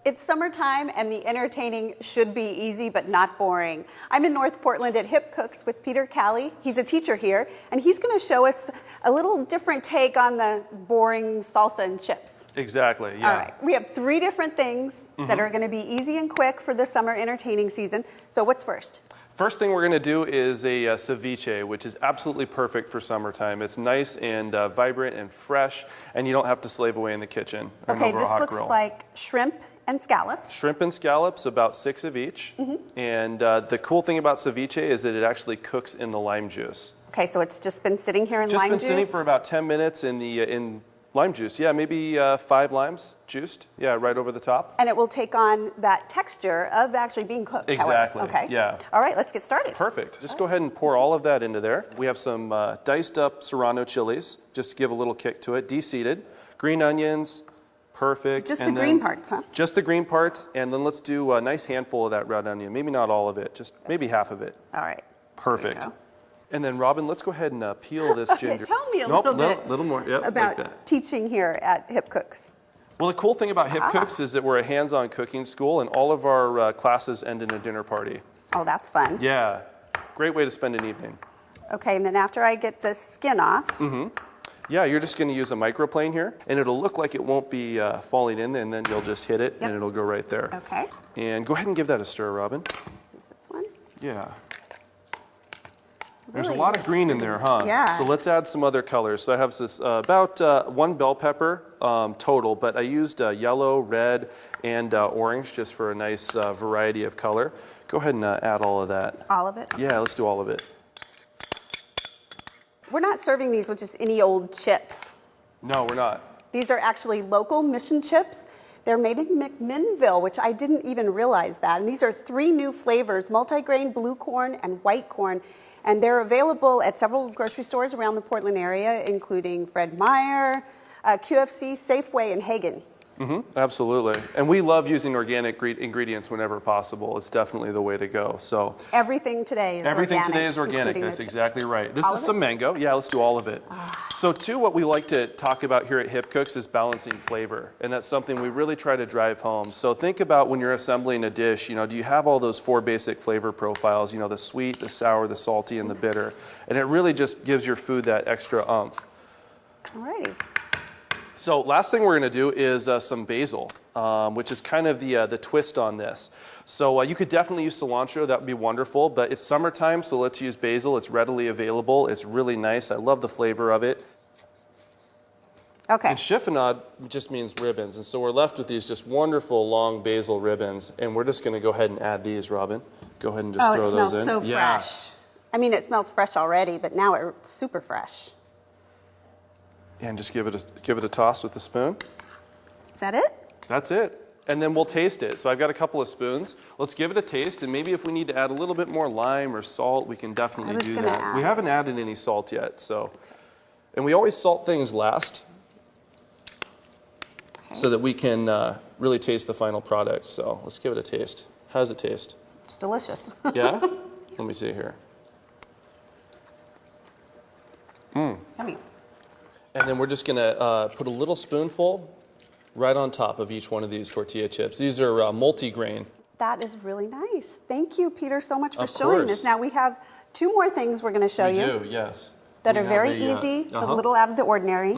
It's summertime and the entertaining should be easy but not boring. I'm in North Portland at Hipcooks with Peter Calley. He's a teacher here and he's going to show us a little different take on the boring salsa and chips. Exactly, yeah. All right, we have 3 different things that are going to be easy and quick for the summer entertaining season. So what's first? First thing we're going to do is a ceviche, which is absolutely perfect for summertime. It's nice and vibrant and fresh, and you don't have to slave away in the kitchen. Okay, this looks like shrimp and scallops. Shrimp and scallops, about 6 of each. And the cool thing about ceviche is that it actually cooks in the lime juice. Okay, so it's just been sitting here in Just lime been juice? sitting for about 10 minutes in lime juice. Yeah, maybe 5 limes juiced. Yeah, right over the top. And it will take on that texture of actually being cooked. Exactly. However. Okay. Yeah. All right, let's get started. Perfect. Just go ahead and pour all of that into there. We have some diced up serrano chilies, just to give a little kick to it, de-seeded. Green onions, perfect. Just the green parts, huh? Just the green parts, and then let's do a nice handful of that red onion. Maybe not all of it, just maybe half of it. All right. Perfect. And then, Robin, let's go ahead and peel this ginger. Tell me a little bit little more. Yep, about like that. teaching here at Hipcooks. Well, the cool thing about Hipcooks is that we're a hands-on cooking school, and all of our classes end in a dinner party. Oh, that's fun. Yeah, great way to spend an evening. Okay, and then after I get the skin off. Yeah, you're just going to use a microplane here, and it'll look like it won't be falling in, and then you'll just hit it, and it'll go right there. Okay. And go ahead and give that a stir, Robin. Use this one. Yeah. There's Really a lot of green in there, huh? Yeah. So let's add some other colors. So I have this about 1 bell pepper total, but I used yellow, red, and orange just for a nice variety of color. Go ahead and add all of that. All of it? Yeah, let's do all of it. We're not serving these with just any old chips. No, we're not. These are actually local mission chips. They're made in McMinnville, which I didn't even realize that. And these are 3 new flavors, multigrain, blue corn, and white corn. And they're available at several grocery stores around the Portland area, including Fred Meyer, QFC, Safeway, and Hagen. Absolutely. And we love using organic ingredients whenever possible. It's definitely the way to go. So Everything today is everything organic. today is organic. Including That's the chips. exactly right. This All is of some it? mango. Yeah, let's do all of it. So too, what we like to talk about here at Hipcooks is balancing flavor. And that's something we really try to drive home. So think about when you're assembling a dish, you know, do you have all those 4 basic flavor profiles, you know, the sweet, the sour, the salty, and the bitter. And it really just gives your food that extra oomph. Alrighty. So last thing we're going to do is some basil, which is kind of the twist on this. So you could definitely use cilantro. That would be wonderful. But it's summertime, so let's use basil. It's readily available. It's really nice. I love the flavor of it. Okay. And chiffonade just means ribbons. And so we're left with these just wonderful long basil ribbons. And we're just going to go ahead and add these, Robin. Go ahead and just throw those in. Oh, it smells so fresh. I mean, it smells fresh already, but now it's super fresh. And just give it a toss with the spoon. Is that it? That's it. And then we'll taste it. So I've got a couple of spoons. Let's give it a taste, and maybe if we need to add a little bit more lime or salt, we can definitely do that. Ask. We haven't added any salt yet, so. And we always salt things last so that we can really taste the final product. So let's give it a taste. How does it taste? It's delicious. Yeah? Let me see here. Yummy. And then we're just going to put a little spoonful right on top of each one of these tortilla chips. These are multi-grain. That is really nice. Thank you, Peter, so much for Of showing course. this. Now we have 2 more things we're going to show you. We do, yes. That We are have very easy, a little out of the ordinary.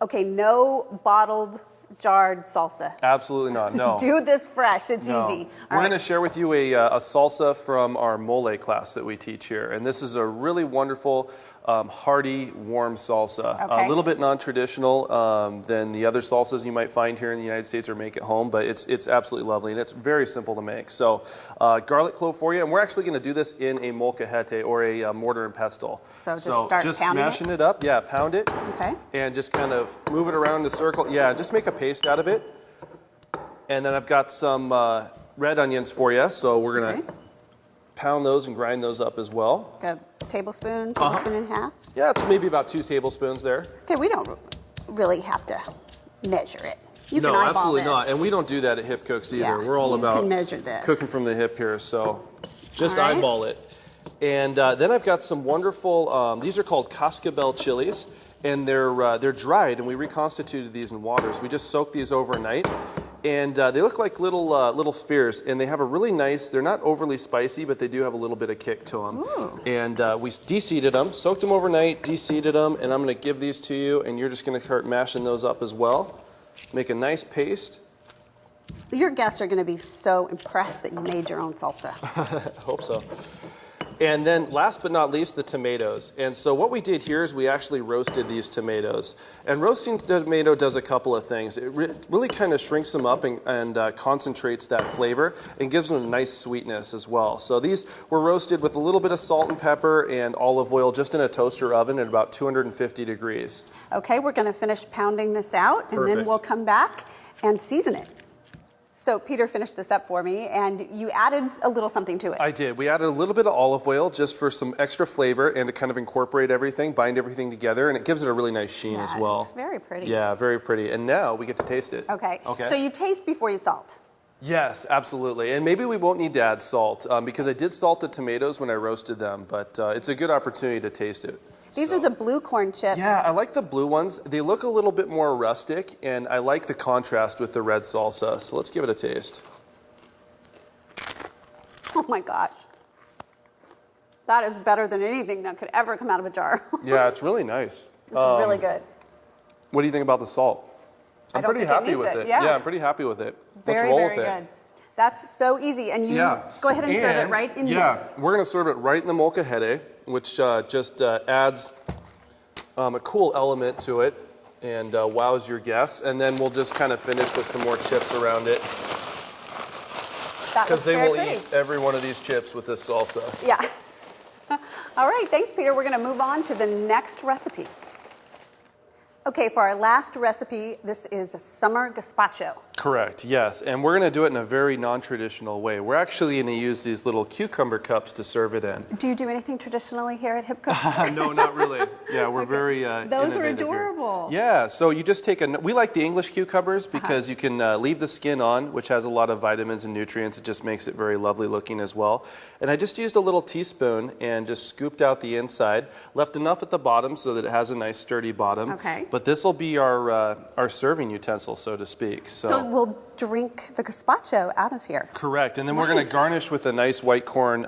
Okay, no bottled, jarred salsa. Absolutely not, no. Do this fresh, it's No. easy. We're going to share with you a salsa from our mole class that we teach here. And this is a really wonderful, hearty, warm salsa. Okay. A little bit non-traditional than the other salsas you might find here in the United States or make at home, but it's absolutely lovely, and it's very simple to make. So garlic clove for you, and we're actually going to do this in a molcajete or a mortar and pestle. So just start pounding smashing it up, yeah, pound it. Okay. And just kind of move it around in a circle. Yeah, just make a paste out of it. And then I've got some red onions for you, so we're going to pound those and grind those up as well. Got a tablespoon and a half. Yeah, it's maybe about 2 tablespoons there. Okay, we don't really have to measure it. You No, can eyeball absolutely this. not. And we don't do that at Hipcooks either. Yeah, We're all you about can measure this. cooking from the hip here, so just All right. eyeball it. And then I've got some wonderful, these are called cascabel chilies, and they're dried, and we reconstituted these in waters. We just soaked these overnight. And they look like little spheres, and they have a really nice, they're not overly spicy, but they do have a little bit of kick to them. Ooh. And we de-seeded them, soaked them overnight, de-seeded them, and I'm gonna give these to you, and you're just gonna start mashing those up as well. Make a nice paste. Your guests are going to be so impressed that you made your own salsa. I hope so. And then last but not least, the tomatoes. And so what we did here is we actually roasted these tomatoes. And roasting tomato does a couple of things. It really kind of shrinks them up and concentrates that flavor and gives them a nice sweetness as well. So these were roasted with a little bit of salt and pepper and olive oil just in a toaster oven at about 250 degrees. Okay, we're going to finish pounding this out, and then Perfect. we'll come back and season it. So Peter finished this up for me, and you added a little something to it. I did. We added a little bit of olive oil just for some extra flavor and to kind of incorporate everything, bind everything together, and it gives it a really nice sheen as well. It's very pretty. Yeah, very pretty. And now we get to taste it. Okay. Okay. So you taste before you salt. Yes, absolutely. And maybe we won't need to add salt because I did salt the tomatoes when I roasted them, but it's a good opportunity to taste it. These are the blue corn chips. Yeah, I like the blue ones. They look a little bit more rustic, and I like the contrast with the red salsa. So let's give it a taste. Oh my gosh. That is better than anything that could ever come out of a jar. Yeah, it's really nice. It's really good. What do you think about the salt? I'm don't pretty think it happy needs with it. it. Yeah. I'm pretty happy with it. Very, let's roll very with it. good. That's so easy. And you go ahead and serve it right in this. We're going to serve it right in the molcajete, which just adds a cool element to it and wows your guests. And then we'll just kind of finish with some more chips around it. Because they will eat every one of these chips with this salsa. Yeah. All right, thanks, Peter. We're going to move on to the next recipe. Okay, for our last recipe, this is a summer gazpacho. Correct, yes. And we're going to do it in a very non-traditional way. We're actually going to use these little cucumber cups to serve it in. Do you do anything traditionally here at Hipcooks? No, not really. Yeah, we're very Those are innovative here. adorable. Yeah, so you just take we like the English cucumbers because you can leave the skin on, which has a lot of vitamins and nutrients. It just makes it very lovely looking as well. And I just used a little teaspoon and just scooped out the inside, left enough at the bottom so that it has a nice sturdy bottom. Okay. But this will be our serving utensil, so to speak. So we'll drink the gazpacho out of here. Correct, and then we're going to garnish with a nice white corn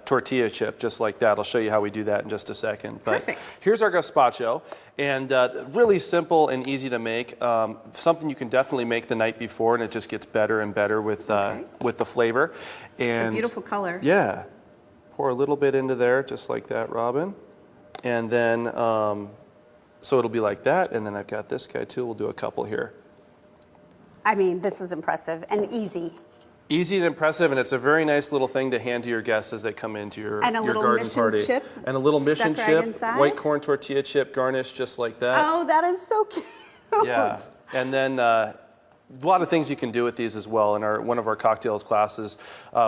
tortilla chip, just like that. I'll show you how we do that in just a second. But Perfect. Here's our gazpacho, and really simple and easy to make. Something you can definitely make the night before, and it just gets better and better with the flavor. And It's a beautiful color. Yeah, pour a little bit into there, just like that, Robin, and then so it'll be like that. And then I've got this guy too. We'll do a couple here. I mean, this is impressive and easy. Easy and impressive, and it's a very nice little thing to hand to your guests as they come into your garden party. Chip And a little mission stuck right chip, inside. white corn tortilla chip garnished just like that. Oh, that is so cute. Yeah, and then a lot of things you can do with these as well. In one of our cocktails classes,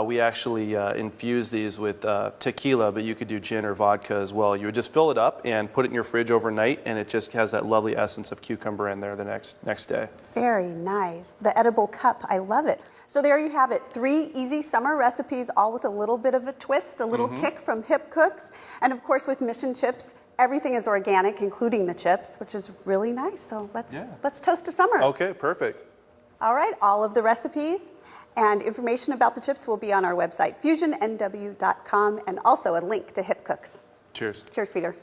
we actually infuse these with tequila, but you could do gin or vodka as well. You would just fill it up and put it in your fridge overnight, and it just has that lovely essence of cucumber in there the next day. Very nice. The edible cup, I love it. So there you have it, 3 easy summer recipes, all with a little bit of a twist, a little kick from Hipcooks. And of course with Mission Chips, everything is organic, including the chips, which is really nice. So let's toast to summer. Okay, perfect. All right, all of the recipes and information about the chips will be on our website, fusionnw.com, and also a link to Hipcooks. Cheers. Cheers, Peter.